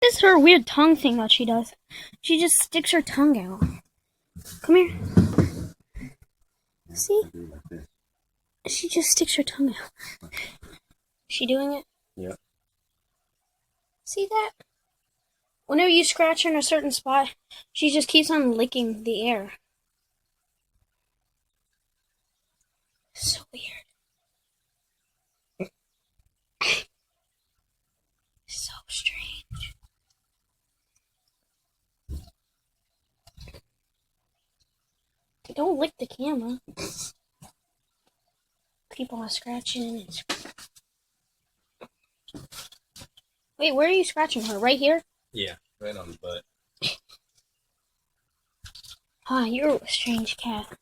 This is her weird tongue thing that she does. She just sticks her tongue out. Come here. See? She just sticks her tongue out. Is she doing it? Yeah. See that? Whenever you scratch her in a certain spot, she just keeps on licking the air. So weird. So strange. Don't lick the camera. People are scratching. Wait, where are you scratching her? Right here? Yeah, right on the butt. Ah, you're a strange cat.